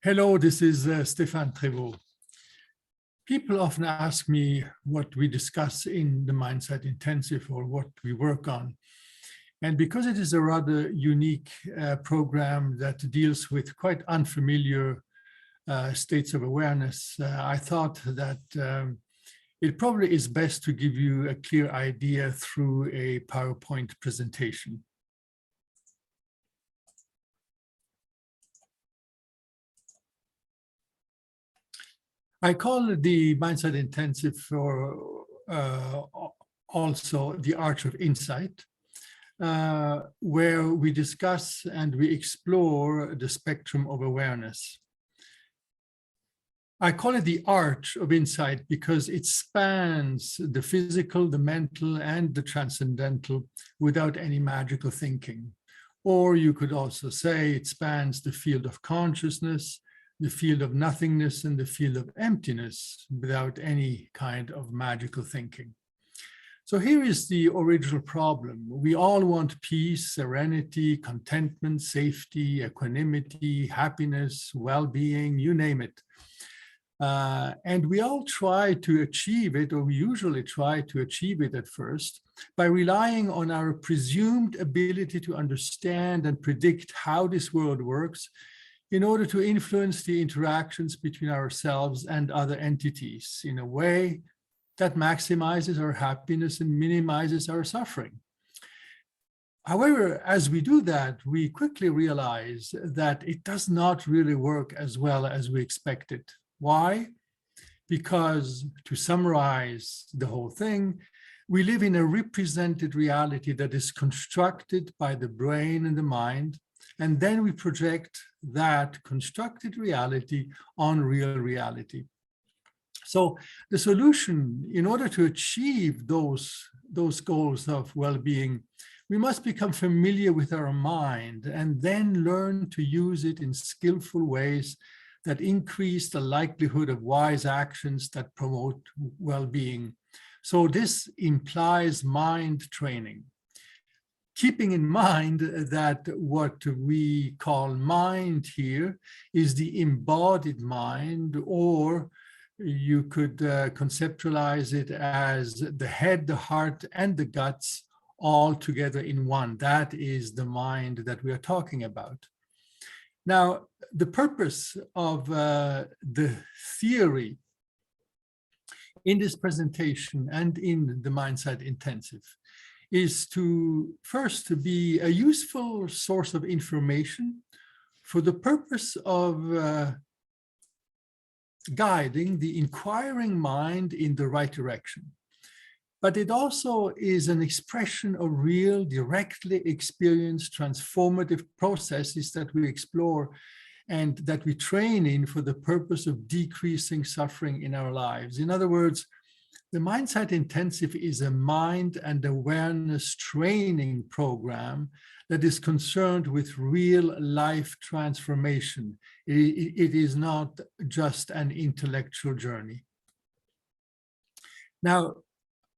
Hello, this is Stéphane Prévost. People often ask me what we discuss in the Mindsight Intensive or what we work on. And because it is a rather unique program that deals with quite unfamiliar states of awareness, I thought that it probably is best to give you a clear idea through a PowerPoint presentation. I call the Mindsight Intensive for also the Arch of Insight, where we discuss and we explore the spectrum of awareness. I call it the Arch of Insight because it spans the physical, the mental, and the transcendental without any magical thinking. Or you could also say it spans the field of consciousness, the field of nothingness, and the field of emptiness without any kind of magical thinking. So here is the original problem. We all want peace, serenity, contentment, safety, equanimity, happiness, well-being, you name it. And we all try to achieve it, or we usually try to achieve it at first, by relying on our presumed ability to understand and predict how this world works in order to influence the interactions between ourselves and other entities in a way that maximizes our happiness and minimizes our suffering. However, as we do that, we quickly realize that it does not really work as well as we expected. Why? Because, to summarize the whole thing, we live in a represented reality that is constructed by the brain and the mind, and then we project that constructed reality on real reality. So the solution, in order to achieve those goals of well-being, we must become familiar with our mind and then learn to use it in skillful ways that increase the likelihood of wise actions that promote well-being. So this implies mind training. Keeping in mind that what we call mind here is the embodied mind, or you could conceptualize it as the head, the heart, and the guts all together in one. That is the mind that we are talking about. Now, the purpose of the theory in this presentation and in the Mindsight Intensive is to first to be a useful source of information for the purpose of guiding the inquiring mind in the right direction. But it also is an expression of real, directly experienced transformative processes that we explore and that we train in for the purpose of decreasing suffering in our lives. In other words, the Mindsight Intensive is a mind and awareness training program that is concerned with real life transformation. It is not just an intellectual journey. Now,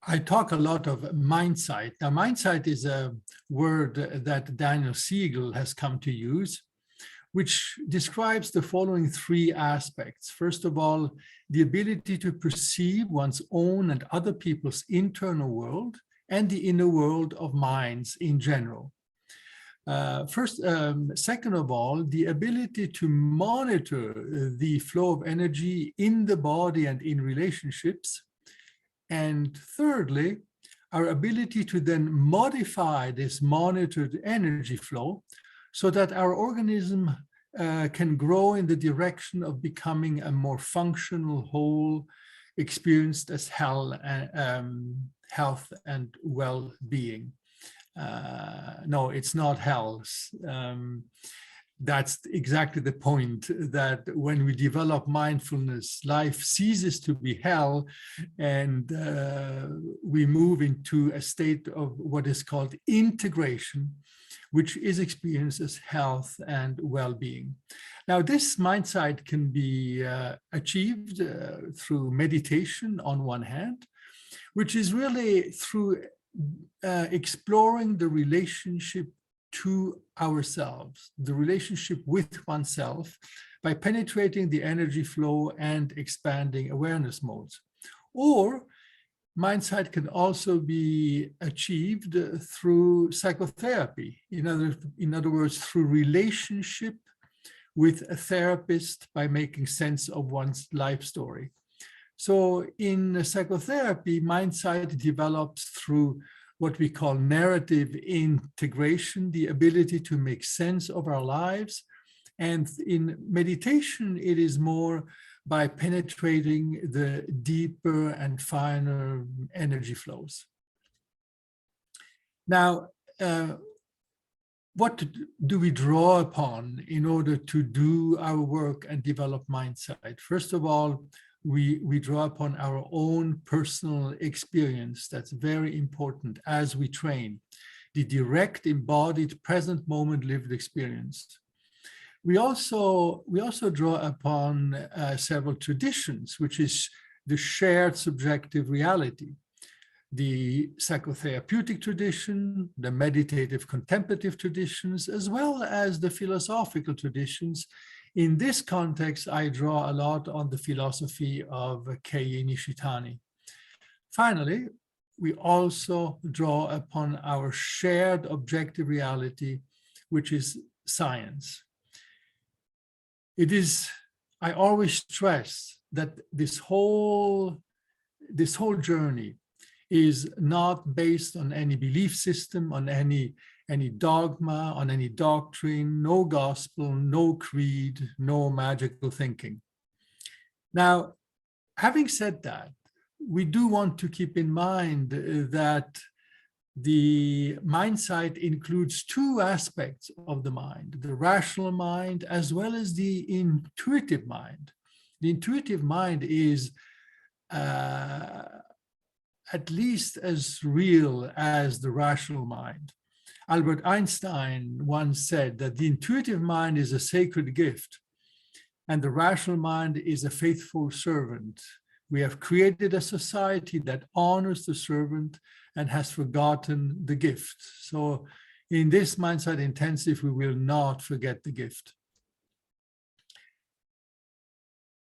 I talk a lot of mindsight. Now, mindsight is a word that Daniel Siegel has come to use, which describes the following three aspects. First of all, the ability to perceive one's own and other people's internal world and the inner world of minds in general. Second of all, the ability to monitor the flow of energy in the body and in relationships. And thirdly, our ability to then modify this monitored energy flow so that our organism can grow in the direction of becoming a more functional whole, experienced as health and well-being. No, it's not health. That's exactly the point, that when we develop mindfulness, life ceases to be hell and we move into a state of what is called integration, which is experienced as health and well-being. Now, this mindsight can be achieved through meditation on one hand, which is really through exploring the relationship to ourselves, the relationship with oneself, by penetrating the energy flow and expanding awareness modes. Or mindsight can also be achieved through psychotherapy. In other words, through relationship with a therapist by making sense of one's life story. So in psychotherapy, mindsight develops through what we call narrative integration, the ability to make sense of our lives. And in meditation, it is more by penetrating the deeper and finer energy flows. Now, what do we draw upon in order to do our work and develop mindsight? First of all, we draw upon our own personal experience. That's very important as we train. The direct, embodied, present moment lived experience. We also draw upon several traditions, which is the shared subjective reality. The psychotherapeutic tradition, the meditative contemplative traditions, as well as the philosophical traditions. In this context, I draw a lot on the philosophy of Kei Nishitani. Finally, we also draw upon our shared objective reality, which is science. It is, I always stress that this whole journey is not based on any belief system, on any dogma, on any doctrine, no gospel, no creed, no magical thinking. Now, having said that, we do want to keep in mind that the mindsight includes two aspects of the mind, the rational mind as well as the intuitive mind. The intuitive mind is at least as real as the rational mind. Albert Einstein once said that the intuitive mind is a sacred gift and the rational mind is a faithful servant. We have created a society that honors the servant and has forgotten the gift. So in this Mindsight Intensive, we will not forget the gift.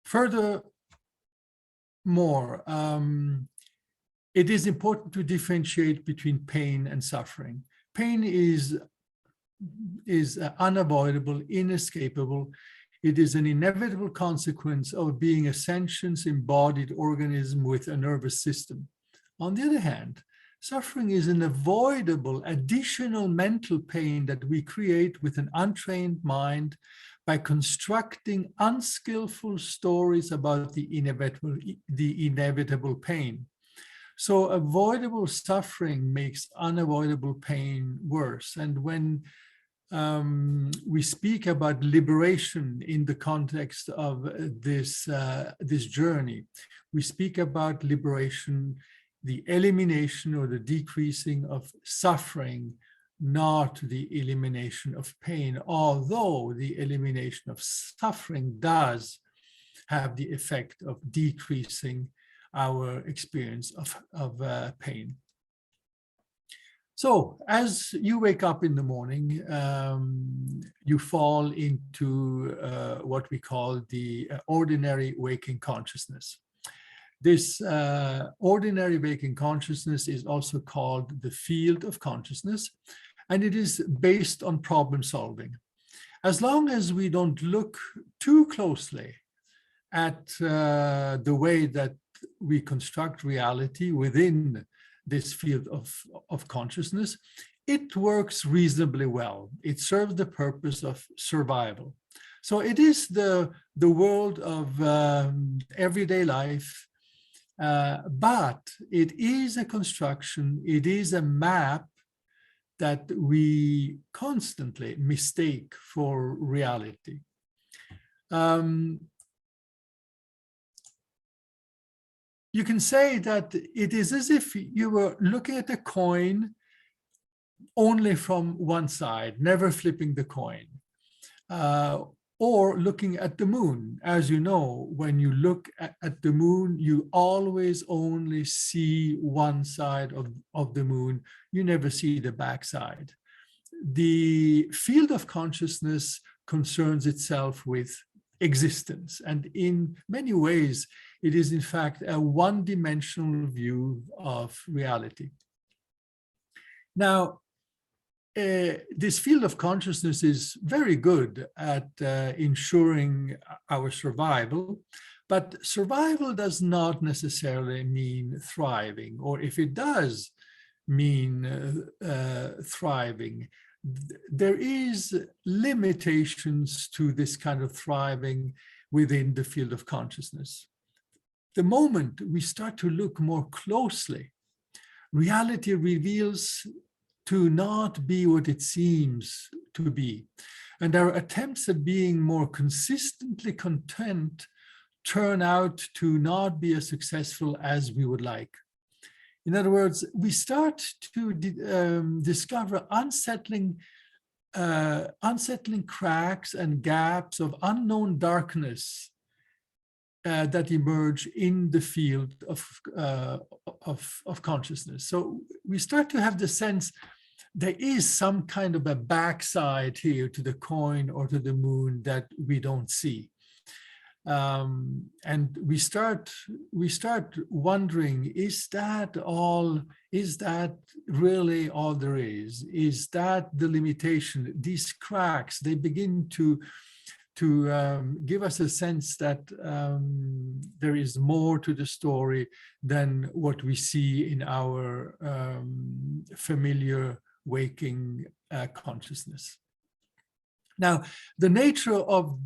Furthermore, it is important to differentiate between pain and suffering. Pain is unavoidable, inescapable. It is an inevitable consequence of being a sentient, embodied organism with a nervous system. On the other hand, suffering is an avoidable additional mental pain that we create with an untrained mind by constructing unskillful stories about the inevitable pain. So avoidable suffering makes unavoidable pain worse. And when we speak about liberation in the context of this journey, we speak about liberation, the elimination or the decreasing of suffering, not the elimination of pain, although the elimination of suffering does have the effect of decreasing our experience of pain. So as you wake up in the morning, you fall into what we call the ordinary waking consciousness. This ordinary waking consciousness is also called the field of consciousness, and it is based on problem solving. As long as we don't look too closely at the way that we construct reality within this field of consciousness, it works reasonably well. It serves the purpose of survival. So it is the world of everyday life, but it is a construction, it is a map that we constantly mistake for reality. You can say that it is as if you were looking at a coin only from one side, never flipping the coin, or looking at the moon. As you know, when you look at the moon, you always only see one side of the moon. You never see the backside. the field of consciousness concerns itself with existence. And in many ways, it is in fact a one-dimensional view of reality. Now, this field of consciousness is very good at ensuring our survival, but survival does not necessarily mean thriving, or if it does mean thriving, there is limitations to this kind of thriving within the field of consciousness. The moment we start to look more closely, reality reveals to not be what it seems to be. And our attempts at being more consistently content turn out to not be as successful as we would like. In other words, we start to discover unsettling cracks and gaps of unknown darkness that emerge in the field of consciousness. So we start to have the sense there is some kind of a backside here to the coin or to the moon that we don't see. And we start wondering, is that all? Is that really all there is? Is that the limitation? These cracks, they begin to give us a sense that there is more to the story than what we see in our familiar waking consciousness. Now, the nature of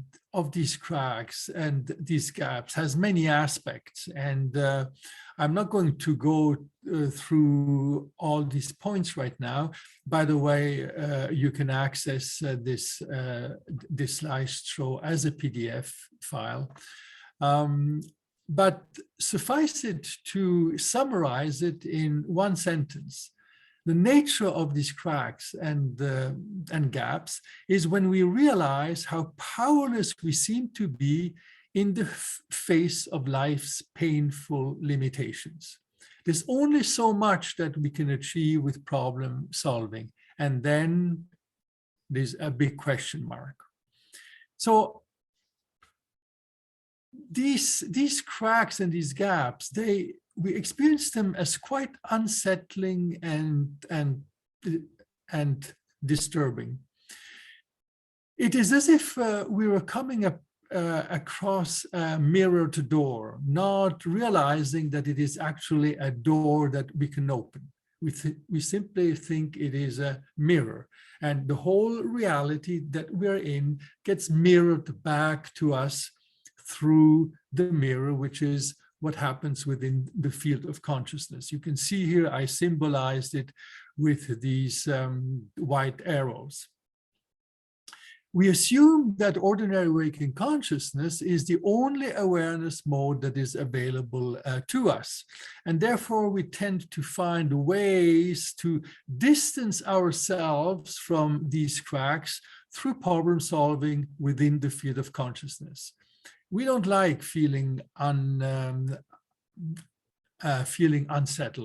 these cracks and these gaps has many aspects, and I'm not going to go through all these points right now. By the way, you can access this slideshow as a PDF file. But suffice it to summarize it in one sentence. The nature of these cracks and gaps is when we realize how powerless we seem to be in the face of life's painful limitations. There's only so much that we can achieve with problem solving, and then there's a big question mark. So these cracks and these gaps, we experience them as quite unsettling and disturbing. It is as if we were coming across a mirrored door, not realizing that it is actually a door that we can open. We simply think it is a mirror, and the whole reality that we're in gets mirrored back to us through the mirror, which is what happens within the field of consciousness. You can see here I symbolized it with these white arrows. We assume that ordinary waking consciousness is the only awareness mode that is available to us. And therefore, we tend to find ways to distance ourselves from these cracks through problem solving within the field of consciousness. We don't like feeling unsettled,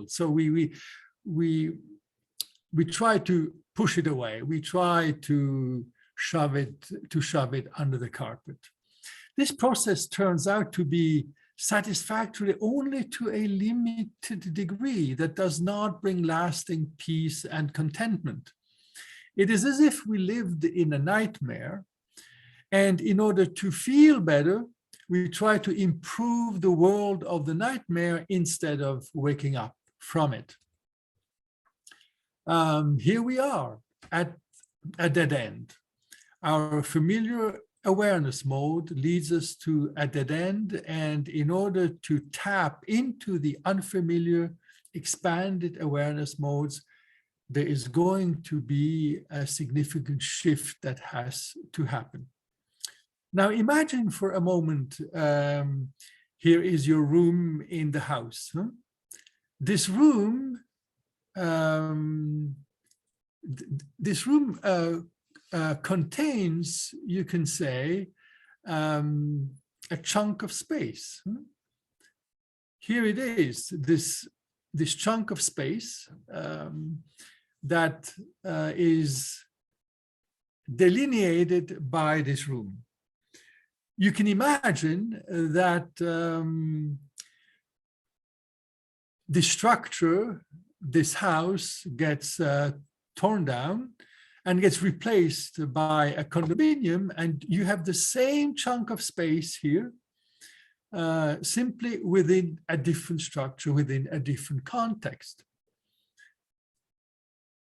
so we try to push it away. We try to shove it under the carpet. This process turns out to be satisfactory only to a limited degree that does not bring lasting peace and contentment. It is as if we lived in a nightmare, and in order to feel better, we try to improve the world of the nightmare instead of waking up from it. Here we are at a dead end. Our familiar awareness mode leads us to a dead end, and in order to tap into the unfamiliar, expanded awareness modes, there is going to be a significant shift that has to happen. Now imagine for a moment, here is your room in the house. Huh? This room contains, you can say, a chunk of space. Here it is, this chunk of space that is delineated by this room. You can imagine that the structure, this house, gets torn down and gets replaced by a condominium, and you have the same chunk of space here, simply within a different structure, within a different context.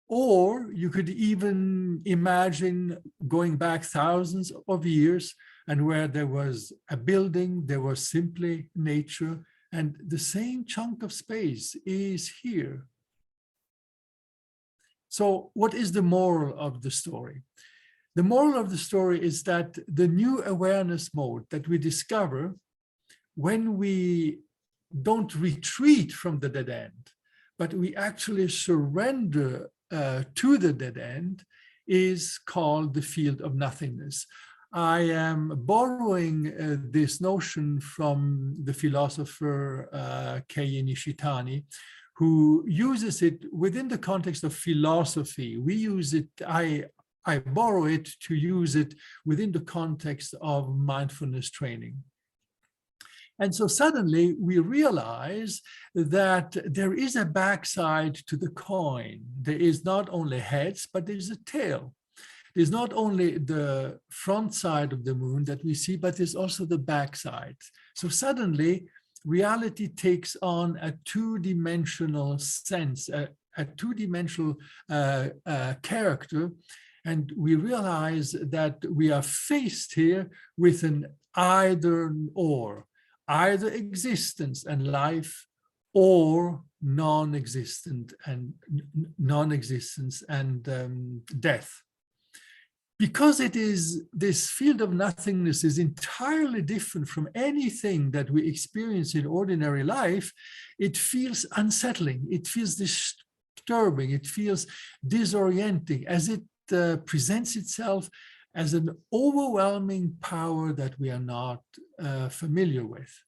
Or you could even imagine going back thousands of years, and where there was a building, there was simply nature, and the same chunk of space is here. So what is the moral of the story? The moral of the story is that the new awareness mode that we discover when we don't retreat from the dead end, but we actually surrender to the dead end, is called the field of nothingness. I am borrowing this notion from the philosopher Kei Nishitani, who uses it within the context of philosophy. We use it, I borrow it to use it within the context of mindfulness training. And so suddenly we realize that there is a backside to the coin. There is not only heads, but there's a tail. There's not only the front side of the moon that we see, but there's also the backside. So suddenly reality takes on a two-dimensional sense, a two-dimensional character. And we realize that we are faced here with an either or. Either existence and life, or non-existence and death. Because it is, this field of nothingness is entirely different from anything that we experience in ordinary life, it feels unsettling, it feels disturbing, it feels disorienting, as it presents itself as an overwhelming power that we are not familiar with.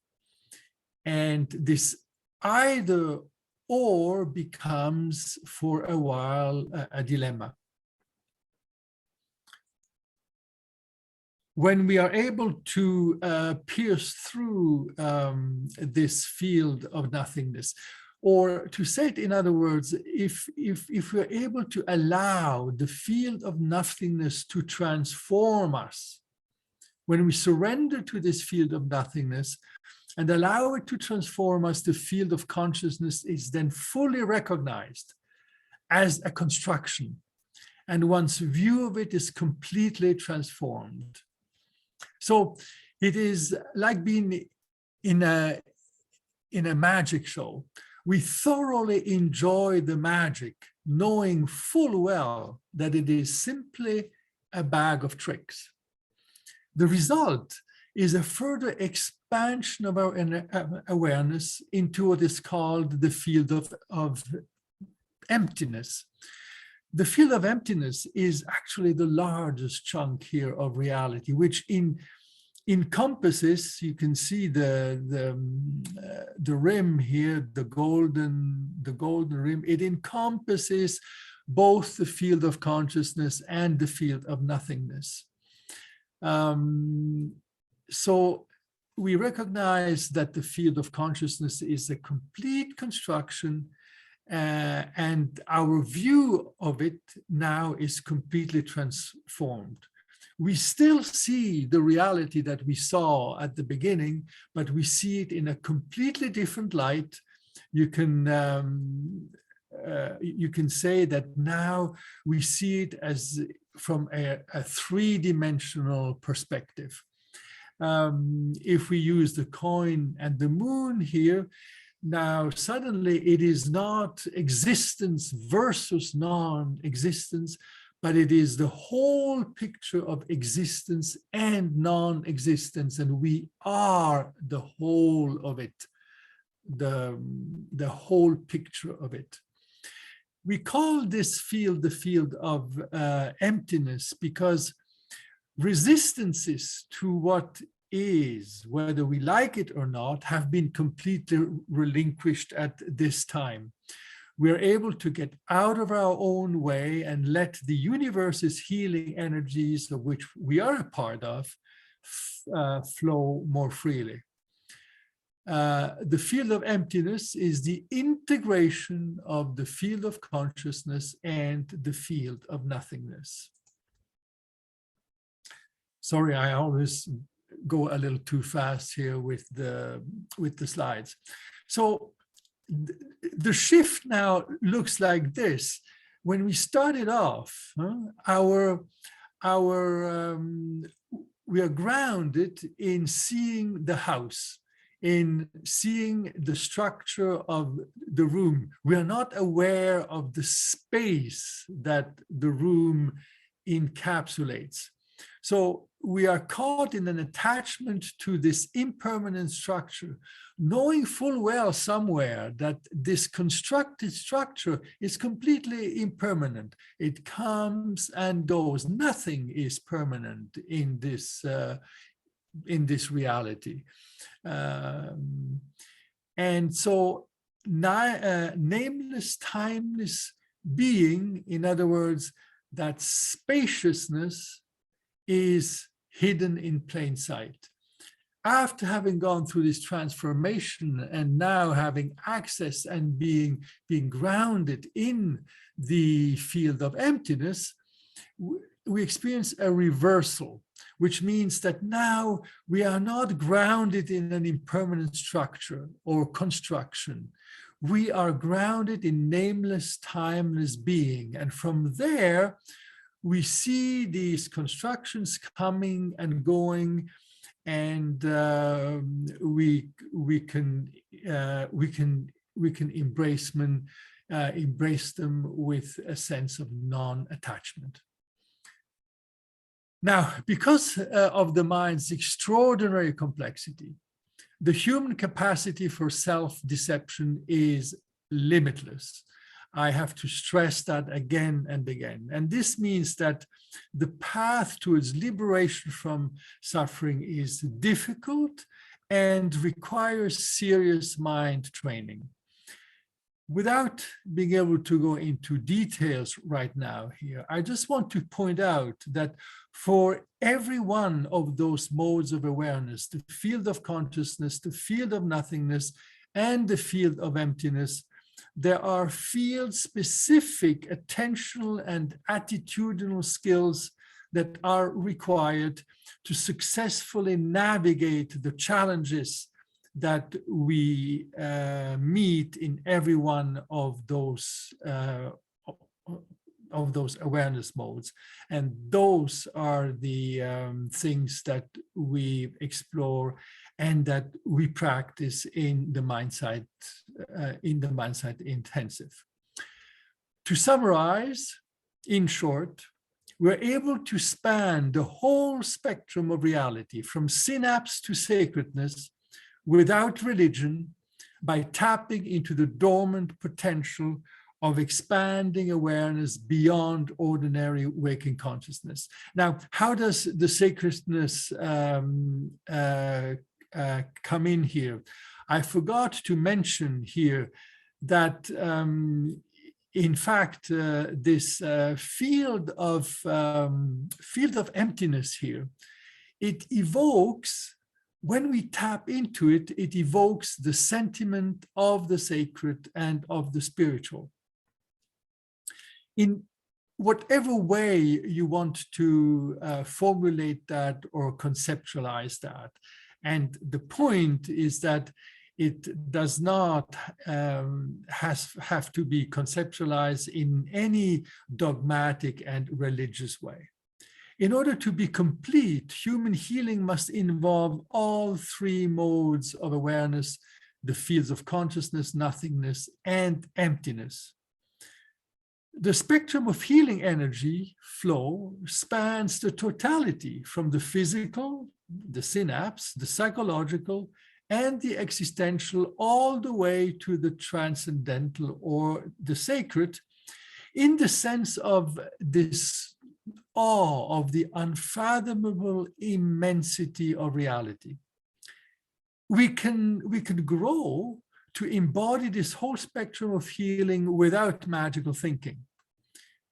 And this either or becomes for a while a dilemma. When we are able to pierce through this field of nothingness, or to say it in other words, if we're able to allow the field of nothingness to transform us, when we surrender to this field of nothingness and allow it to transform us, the field of consciousness is then fully recognized as a construction, and one's view of it is completely transformed. So it is like being in a magic show. We thoroughly enjoy the magic, knowing full well that it is simply a bag of tricks. The result is a further expansion of our awareness into what is called the field of emptiness. The field of emptiness is actually the largest chunk here of reality, which encompasses, you can see the rim here, the golden rim. It encompasses both the field of consciousness and the field of nothingness. So we recognize that the field of consciousness is a complete construction, and our view of it now is completely transformed. We still see the reality that we saw at the beginning, but we see it in a completely different light. You can say that now we see it as from a three-dimensional perspective. If we use the coin and the moon here, now suddenly it is not existence versus non-existence, but it is the whole picture of existence and non-existence, and we are the whole of it, the whole picture of it. We call this field the field of emptiness because resistances to what is, whether we like it or not, have been completely relinquished at this time. we're able to get out of our own way and let the universe's healing energies, of which we are a part of, flow more freely. The field of emptiness is the integration of the field of consciousness and the field of nothingness. Sorry, I always go a little too fast here with the slides. So the shift now looks like this. When we started off, we are grounded in seeing the house, in seeing the structure of the room. We are not aware of the space that the room encapsulates. So we are caught in an attachment to this impermanent structure, knowing full well somewhere that this constructed structure is completely impermanent. It comes and goes. Nothing is permanent in this reality. And so nameless, timeless being, in other words, that spaciousness is hidden in plain sight. After having gone through this transformation and now having access and being grounded in the field of emptiness, we experience a reversal, which means that now we are not grounded in an impermanent structure or construction. We are grounded in nameless, timeless being. And from there, we see these constructions coming and going, and we can embrace them with a sense of non-attachment. Now, because of the mind's extraordinary complexity, the human capacity for self-deception is limitless. I have to stress that again and again. And this means that the path towards liberation from suffering is difficult and requires serious mind training. Without being able to go into details right now here, I just want to point out that for every one of those modes of awareness, the field of consciousness, the field of nothingness, and the field of emptiness, there are field-specific attentional and attitudinal skills that are required to successfully navigate the challenges that we meet in every one of those awareness modes. And those are the things that we explore and that we practice in the Mindsight Intensive. To summarize, in short, we're able to span the whole spectrum of reality, from synapse to sacredness, without religion, by tapping into the dormant potential of expanding awareness beyond ordinary waking consciousness. Now, how does the sacredness come in here? I forgot to mention here that in fact, this field of emptiness here, it evokes, when we tap into it, it evokes the sentiment of the sacred and of the spiritual. In whatever way you want to formulate that or conceptualize that. And the point is that it does not have to be conceptualized in any dogmatic and religious way. In order to be complete, human healing must involve all three modes of awareness, the fields of consciousness, nothingness, and emptiness. The spectrum of healing energy flow spans the totality from the physical, the synapse, the psychological, and the existential, all the way to the transcendental or the sacred, in the sense of this awe of the unfathomable immensity of reality. We can grow to embody this whole spectrum of healing without magical thinking,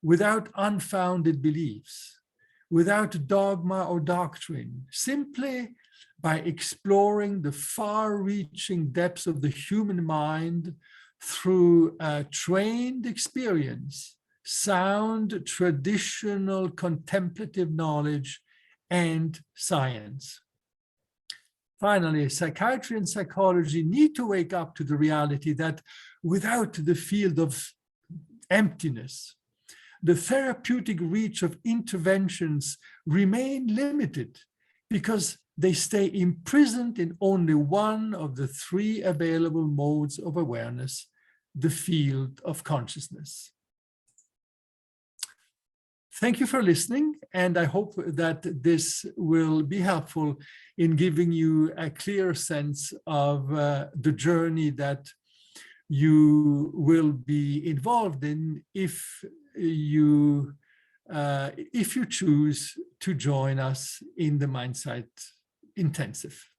without unfounded beliefs, without dogma or doctrine, simply by exploring the far-reaching depths of the human mind through a trained experience, sound traditional contemplative knowledge, and science. Finally, psychiatry and psychology need to wake up to the reality that without the field of emptiness, the therapeutic reach of interventions remain limited because they stay imprisoned in only one of the three available modes of awareness, the field of consciousness. Thank you for listening, and I hope that this will be helpful in giving you a clear sense of the journey that you will be involved in if you choose to join us in the Mindsight Intensive.